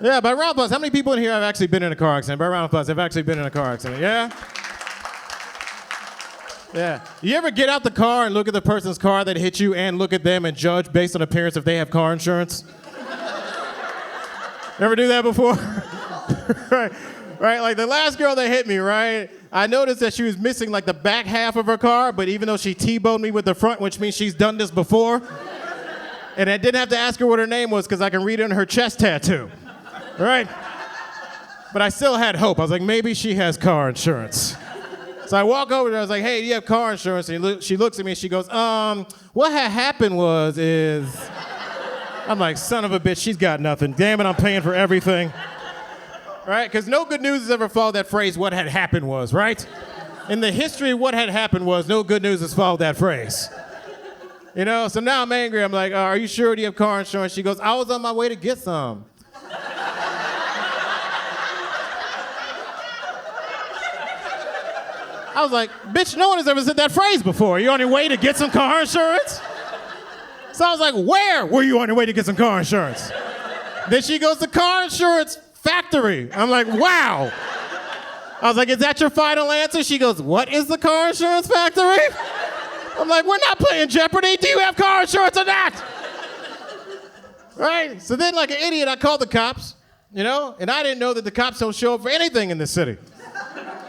Yeah, by round of applause. How many people in here have actually been in a car accident? By round of applause, have actually been in a car accident. Yeah? Yeah. You ever get out the car and look at the person's car that hit you and look at them and judge based on appearance if they have car insurance? Ever do that before? Right, like the last girl that hit me, right? I noticed that she was missing like the back half of her car, but even though she T-boned me with the front, which means she's done this before, and I didn't have to ask her what her name was because I can read it on her chest tattoo, right? But I still had hope. I was like, maybe she has car insurance. So I walk over to her, I was like, hey, do you have car insurance? And she looks at me and she goes, what had happened is... I'm like, son of a bitch, she's got nothing. Damn it, I'm paying for everything. Right? Because no good news has ever followed that phrase, what had happened was, right? In the history of what had happened was, no good news has followed that phrase. You know, so now I'm angry. I'm like, are you sure? Do you have car insurance? She goes, I was on my way to get some. I was like, bitch, no one has ever said that phrase before. You on your way to get some car insurance? So I was like, where were you on your way to get some car insurance? Then she goes, the car insurance factory. I'm like, wow. I was like, is that your final answer? She goes, what is the car insurance factory? I'm like, we're not playing Jeopardy. Do you have car insurance or not? Right? So then, like an idiot, I called the cops, you know, and I didn't know that the cops don't show up for anything in this city.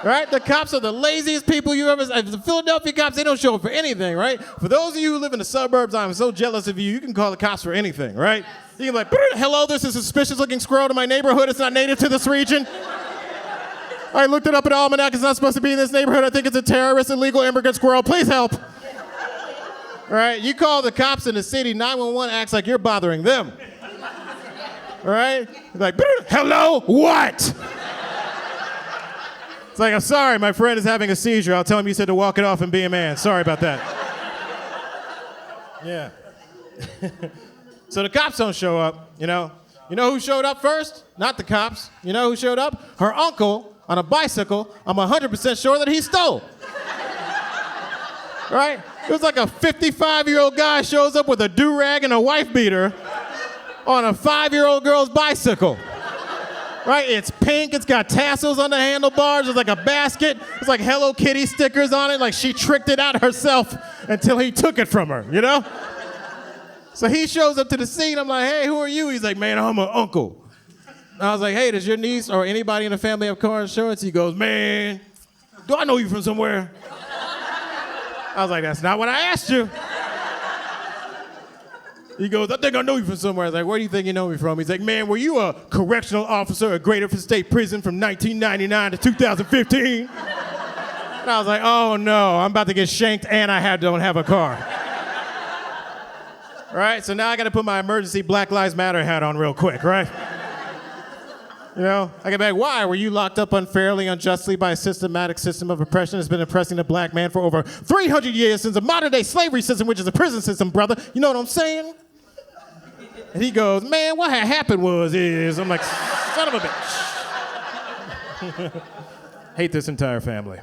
Right? The cops are the laziest people you ever... The Philadelphia cops, they don't show up for anything, right? For those of you who live in the suburbs, I'm so jealous of you. You can call the cops for anything, right? You can be like, hello, this is a suspicious-looking squirrel in my neighborhood. It's not native to this region. I looked it up in the almanac. It's not supposed to be in this neighborhood. I think it's a terrorist, illegal immigrant squirrel. Please help. All right? You call the cops in the city, 911 acts like you're bothering them. All right? You're like, hello, what? It's like, I'm sorry, my friend is having a seizure. I'll tell him you said to walk it off and be a man. Sorry about that. Yeah. So the cops don't show up, you know. You know who showed up first? Not the cops. You know who showed up? Her uncle on a bicycle. I'm 100% sure that he stole. Right? It was like a 55-year-old guy shows up with a do-rag and a wife beater on a 5-year-old girl's bicycle. Right? It's pink, it's got tassels on the handlebars, there's like a basket, there's like Hello Kitty stickers on it, like she tricked it out herself until he took it from her, you know? So he shows up to the scene, I'm like, hey, who are you? He's like, man, I'm an uncle. And I was like, hey, does your niece or anybody in the family have car insurance? He goes, man, do I know you from somewhere? I was like, that's not what I asked you. He goes, I think I know you from somewhere. I was like, where do you think you know me from? He's like, man, were you a correctional officer at Greater State Prison from 1999 to 2015? And I was like, oh no, I'm about to get shanked and I don't have a car. Right? So now I gotta put my emergency Black Lives Matter hat on real quick, right? You know, I get back, why? Were you locked up unfairly, unjustly by a systematic system of oppression that's been oppressing the black man for over 300 years since a modern-day slavery system, which is a prison system, brother. You know what I'm saying? And he goes, man, what had happened is... I'm like, son of a bitch. Hate this entire family.